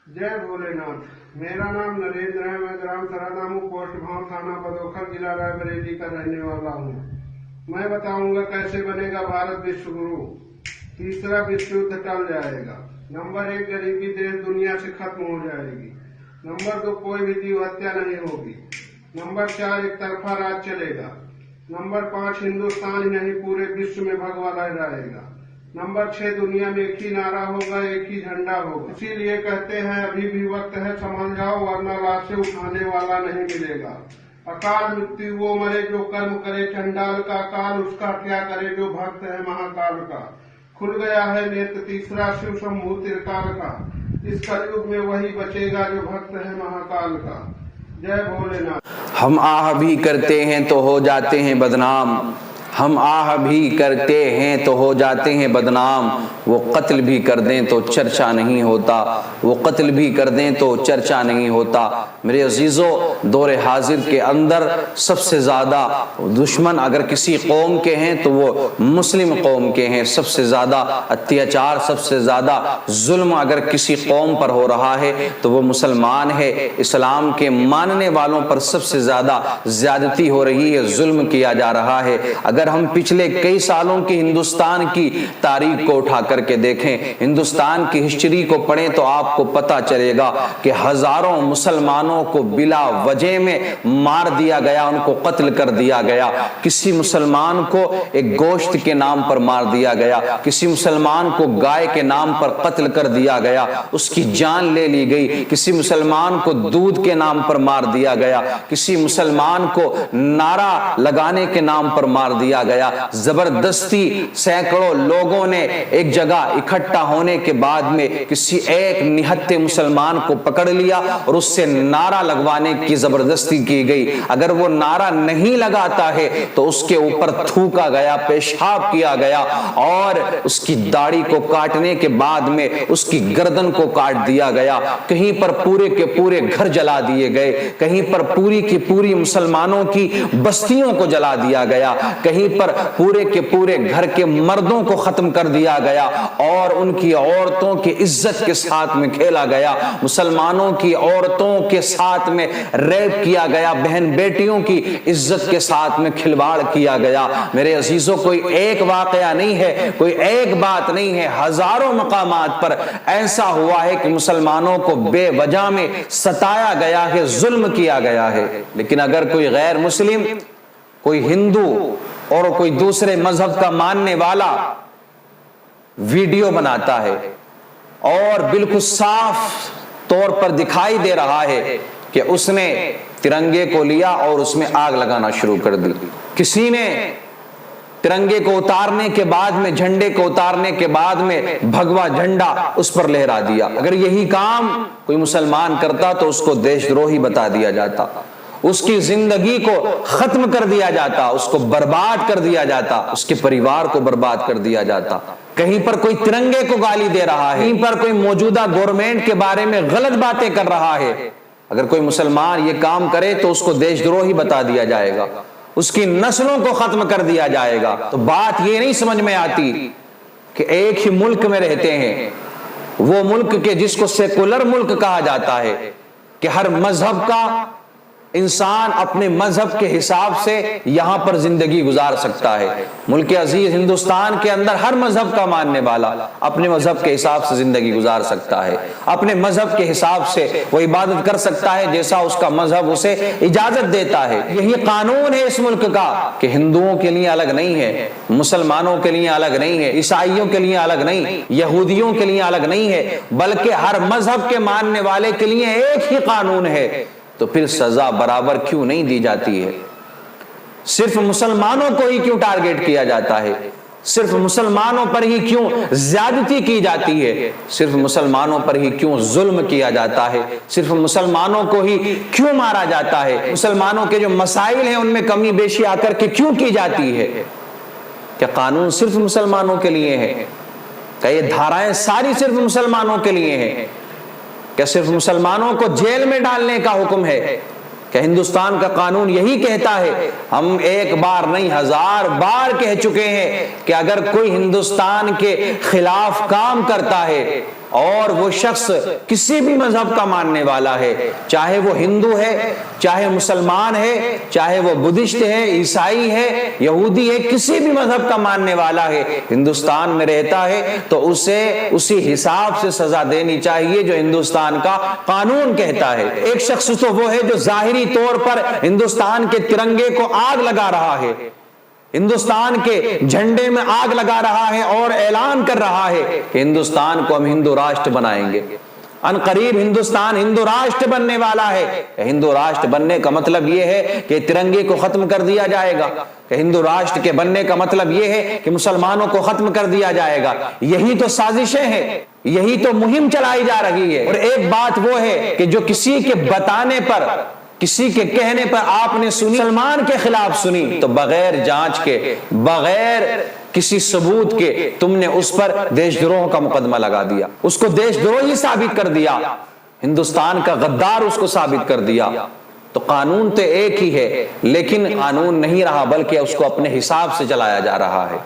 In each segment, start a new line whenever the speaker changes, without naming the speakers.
जय भोलेनाथ। मेरा नाम नरेंद्र है। मैं ग्राम सरादामू, पोस्ट भाव, थाना बदोखर, जिला रायबरेली का रहने वाला हूँ। मैं बताऊंगा कैसे बनेगा भारत विश्व गुरु। तीसरा विश्व युद्ध टल जाएगा। नंबर 1, गरीबी देश दुनिया से खत्म हो जाएगी। नंबर 2, कोई भी जीव हत्या नहीं होगी। नंबर 4, एक तरफा राज चलेगा। नंबर 5, हिंदुस्तान ही नहीं पूरे विश्व में भगवा लहराएगा। नंबर 6, दुनिया में एक ही नारा होगा, एक ही झंडा होगा। इसीलिए कहते हैं अभी भी वक्त है, संभल जाओ, वरना लाश से उठाने वाला नहीं मिलेगा। अकाल मृत्यु वो मरे जो कर्म करे चंडाल का, काल उसका क्या करे जो भक्त है महाकाल का। खुल गया है नेत्र तीसरा शिव शंभू त्रिकाल का। इस कलयुग में वही बचेगा जो भक्त है महाकाल का। जय भोलेनाथ।
हम आह भी करते हैं तो हो जाते हैं बदनाम, हम आह भी करते हैं तो हो जाते हैं बदनाम। वो कत्ल भी कर दें तो चर्चा नहीं होता, वो कत्ल भी कर दें तो चर्चा नहीं होता। मेरे अजीज़ों, दौर हाजिर के अंदर सबसे ज़्यादा दुश्मन अगर किसी कौम के हैं तो वो मुस्लिम कौम के हैं। सबसे ज़्यादा अत्याचार, सबसे ज़्यादा जुल्म अगर किसी कौम पर हो रहा है तो वो मुसलमान है। इस्लाम के मानने वालों पर सबसे ज़्यादा ज़्यादती हो रही है, जुल्म किया जा रहा है। अगर हम पिछले कई सालों की हिंदुस्तान की तारीख को उठा करके देखें, हिंदुस्तान की हिस्ट्री को पढ़ें तो आपको पता चलेगा कि हजारों मुसलमानों को बिला वजह में मार दिया गया, उनको कत्ल कर दिया गया। किसी मुसलमान को एक गोश्त के नाम पर मार दिया गया, किसी मुसलमान को गाय के नाम पर कत्ल कर दिया गया, उसकी जान ले ली गई। किसी मुसलमान को दूध के नाम पर मार दिया गया, किसी मुसलमान को नारा लगाने के नाम पर मार दिया गया। जबरदस्ती सैकड़ों लोगों ने एक जगह इकट्ठा होने के बाद में किसी एक निहत्थे मुसलमान को पकड़ लिया और उससे नारा लगवाने की जबरदस्ती की गई। अगर वो नारा नहीं लगाता है तो उसके ऊपर थूका गया, पेशाब किया गया और उसकी दाढ़ी को काटने के बाद में उसकी गर्दन को काट दिया गया। कहीं पर पूरे के पूरे घर जला दिए गए, कहीं पर पूरी की पूरी मुसलमानों की बस्तियों को जला दिया गया, कहीं पर पूरे के पूरे घर के मर्दों को खत्म कर दिया गया और उनकी औरतों की इज्जत के साथ में खेला गया। मुसलमानों की औरतों के साथ में रेप किया गया, बहन बेटियों की इज्जत के साथ में खिलवाड़ किया गया। मेरे अजीजों, कोई एक वाकया नहीं है, कोई एक बात नहीं है, हजारों मकामात पर ऐसा हुआ है कि मुसलमानों को बेवजह में सताया गया है, जुल्म किया गया है। लेकिन अगर कोई गैर मुस्लिम, कोई हिंदू और कोई दूसरे मजहब का मानने वाला वीडियो बनाता है और बिल्कुल साफ तौर पर दिखाई दे रहा है कि उसने तिरंगे को लिया और उसमें आग लगाना शुरू कर दी, किसी ने तिरंगे को उतारने के बाद में, झंडे को उतारने के बाद में भगवा झंडा उस पर लहरा दिया, अगर यही काम कोई मुसलमान करता तो उसको देशद्रोही बता दिया जाता, उसकी जिंदगी को खत्म कर दिया जाता, उसको बर्बाद कर दिया जाता, उसके परिवार को बर्बाद कर दिया जाता। कहीं पर कोई तिरंगे को गाली दे रहा है, कहीं पर कोई मौजूदा गवर्नमेंट के बारे में गलत बातें कर रहा है, अगर कोई मुसलमान ये काम करे तो उसको देशद्रोही बता दिया जाएगा, उसकी नस्लों को खत्म कर दिया जाएगा। तो बात ये नहीं समझ में आती कि एक ही मुल्क में रहते हैं, वो मुल्क के जिसको सेकुलर मुल्क कहा जाता है, कि हर मजहब का इंसान अपने मजहब के हिसाब से यहां पर जिंदगी गुजार सकता है। मुल्क अजीज हिंदुस्तान के अंदर हर मजहब का मानने वाला अपने मजहब के हिसाब से जिंदगी गुजार सकता है, अपने मजहब के हिसाब से वो इबादत कर सकता है जैसा उसका मजहब उसे इजाजत देता है। यही कानून है इस मुल्क का कि हिंदुओं के लिए अलग नहीं है, मुसलमानों के लिए अलग नहीं है, ईसाइयों के लिए अलग नहीं, यहूदियों के लिए अलग नहीं है, बल्कि हर मजहब के मानने वाले के लिए एक ही कानून है। तो फिर सजा बराबर क्यों नहीं दी जाती है? सिर्फ मुसलमानों को ही क्यों टारगेट किया जाता है? सिर्फ मुसलमानों पर ही क्यों ज्यादती की जाती है? सिर्फ मुसलमानों पर ही क्यों जुल्म किया जाता है? सिर्फ मुसलमानों को ही क्यों मारा जाता है? मुसलमानों के जो मसाइल हैं उनमें कमी बेशी आकर के क्यों की जाती है? क्या कानून सिर्फ मुसलमानों के लिए है? क्या ये धाराएं सारी सिर्फ मुसलमानों के लिए हैं? क्या सिर्फ मुसलमानों को जेल में डालने का हुक्म है? क्या हिंदुस्तान का कानून यही कहता है? हम एक बार नहीं हजार बार कह चुके हैं कि अगर कोई हिंदुस्तान के खिलाफ काम करता है اور وہ شخص کسی بھی مذہب کا ماننے والا ہے، چاہے وہ ہندو ہے، چاہے مسلمان ہے، چاہے وہ بدھسٹ ہے، عیسائی ہے، یہودی ہے، کسی بھی مذہب کا ماننے والا ہے، ہندوستان میں رہتا ہے تو اسے اسی حساب سے سزا دینی چاہیے جو ہندوستان کا قانون کہتا ہے۔ ایک شخص تو وہ ہے جو ظاہری طور پر ہندوستان کے ترنگے کو آگ لگا رہا ہے، ہندوستان کے جھنڈے میں آگ لگا رہا ہے اور اعلان کر رہا ہے کہ ہندوستان کو ہم ہندو راشٹر بنائیں گے، ان قریب ہندوستان ہندو راشٹر بننے والا ہے۔ ہندو راشٹر بننے کا مطلب یہ ہے کہ ترنگے کو ختم کر دیا جائے گا، کہ ہندو راشٹر کے بننے کا مطلب یہ ہے کہ مسلمانوں کو ختم کر دیا جائے گا۔ یہی تو سازشیں ہیں، یہی تو مہم چلائی جا رہی ہے۔ اور ایک بات وہ ہے کہ جو کسی کے بتانے پر، کسی کے کہنے پر آپ نے سنی، مسلمان کے خلاف سنی، تو بغیر جانچ کے، بغیر کسی ثبوت کے تم نے اس پر دیش دروہ کا مقدمہ لگا دیا، اس کو دیش دروہی ثابت کر دیا، ہندوستان کا غدار اس کو ثابت کر دیا۔ تو قانون تو ایک ہی ہے، لیکن قانون نہیں رہا بلکہ اس کو اپنے حساب سے چلایا جا رہا ہے۔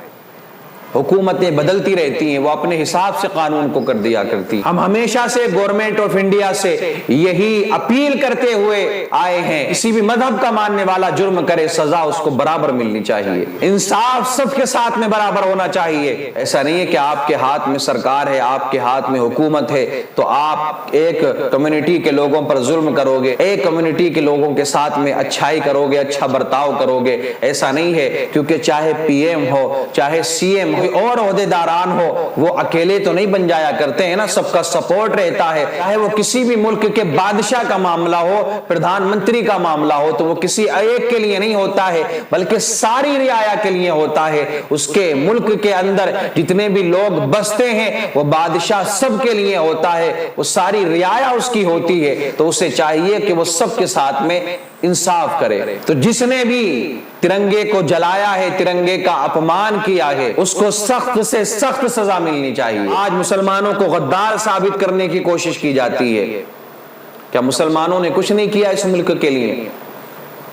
حکومتیں بدلتی رہتی ہیں، وہ اپنے حساب سے قانون کو کر دیا کرتی ہیں۔ ہم ہمیشہ سے گورنمنٹ آف انڈیا سے یہی اپیل کرتے ہوئے آئے ہیں، کسی بھی مذہب کا ماننے والا جرم کرے سزا اس کو برابر ملنی چاہیے، انصاف سب کے ساتھ میں برابر ہونا چاہیے۔ ایسا نہیں ہے کہ آپ کے ہاتھ میں سرکار ہے، آپ کے ہاتھ میں حکومت ہے تو آپ ایک کمیونٹی کے لوگوں پر ظلم کرو گے، ایک کمیونٹی کے لوگوں کے ساتھ میں اچھائی کرو گے، اچھا برتاؤ کرو گے۔ ایسا نہیں ہے، کیونکہ چاہے پی ایم ہو، چاہے سی ایم اور عہدیداران ہو، وہ اکیلے تو نہیں بن جایا کرتے ہیں نا، سب کا سپورٹ رہتا ہے۔ چاہے وہ کسی بھی ملک کے بادشاہ کا معاملہ ہو، پردھان منتری کا معاملہ ہو، تو وہ کسی ایک کے لیے نہیں ہوتا ہے بلکہ ساری رعایا کے لیے ہوتا ہے۔ اس کے ملک کے اندر جتنے بھی لوگ بستے ہیں وہ بادشاہ سب کے لیے ہوتا ہے، وہ ساری رعایا اس کی ہوتی ہے، تو اسے چاہیے کہ وہ سب کے ساتھ میں انصاف کرے۔ تو جس نے بھی ترنگے کو جلایا ہے، ترنگے کا اپمان کیا ہے، اس کو سخت سے سخت سزا ملنی چاہیے۔ آج مسلمانوں کو غدار ثابت کرنے کی کوشش کی جاتی ہے۔ کیا مسلمانوں نے کچھ نہیں کیا اس ملک کے لیے؟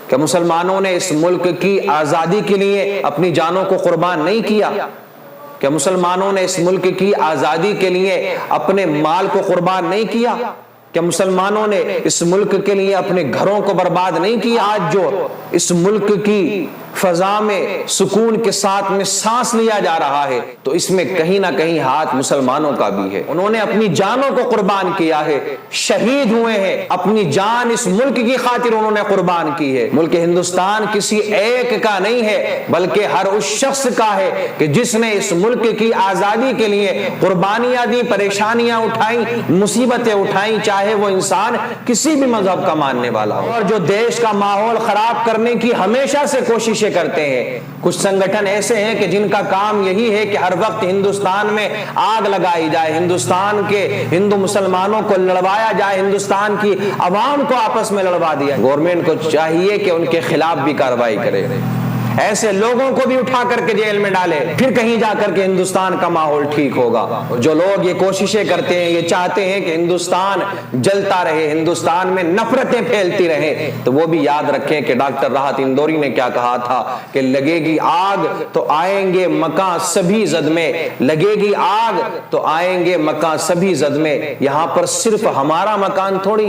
کیا مسلمانوں نے اس ملک کی آزادی کے لیے اپنی جانوں کو قربان نہیں کیا؟ کیا مسلمانوں نے اس ملک کی آزادی کے لیے اپنے مال کو قربان نہیں کیا؟ کیا مسلمانوں نے اس ملک کے لیے اپنے گھروں کو برباد نہیں کیا؟ آج جو اس ملک کی فضا میں سکون کے ساتھ میں سانس لیا جا رہا ہے تو اس میں کہیں نہ کہیں ہاتھ مسلمانوں کا بھی ہے۔ انہوں نے اپنی جانوں کو قربان کیا ہے، شہید ہوئے ہیں، اپنی جان اس ملک کی خاطر انہوں نے قربان کی ہے۔ ملک ہندوستان کسی ایک کا نہیں ہے بلکہ ہر اس شخص کا ہے کہ جس نے اس ملک کی آزادی کے لیے قربانیاں دی، پریشانیاں اٹھائیں، مصیبتیں اٹھائیں، چاہے وہ انسان کسی بھی مذہب کا ماننے والا ہو۔ اور جو دیش کا ماحول خراب کرنے کی ہمیشہ سے کوششیں کرتے ہیں، کچھ سنگٹھن ایسے ہیں کہ جن کا کام یہی ہے کہ ہر وقت ہندوستان میں آگ لگائی جائے، ہندوستان کے ہندو مسلمانوں کو لڑوایا جائے، ہندوستان کی عوام کو آپس میں لڑوا دیا۔ گورنمنٹ کو چاہیے کہ ان کے خلاف بھی کارروائی کرے، ایسے لوگوں کو بھی اٹھا کر کے جیل میں ڈالے، پھر کہیں جا کر کے ہندوستان کا ماحول ٹھیک ہوگا۔ جو لوگ یہ کوششیں کرتے ہیں، یہ چاہتے ہیں کہ ہندوستان جلتا رہے، ہندوستان میں نفرتیں پھیلتی رہیں، تو وہ بھی یاد رکھیں کہ ڈاکٹر راحت اندوری نے کیا کہا تھا کہ لگے گی آگ تو آئیں گے مکان سبھی زد میں، لگے گی آگ تو آئیں گے مکان سبھی زد میں۔ یہاں پر صرف ہمارا مکان تھوڑی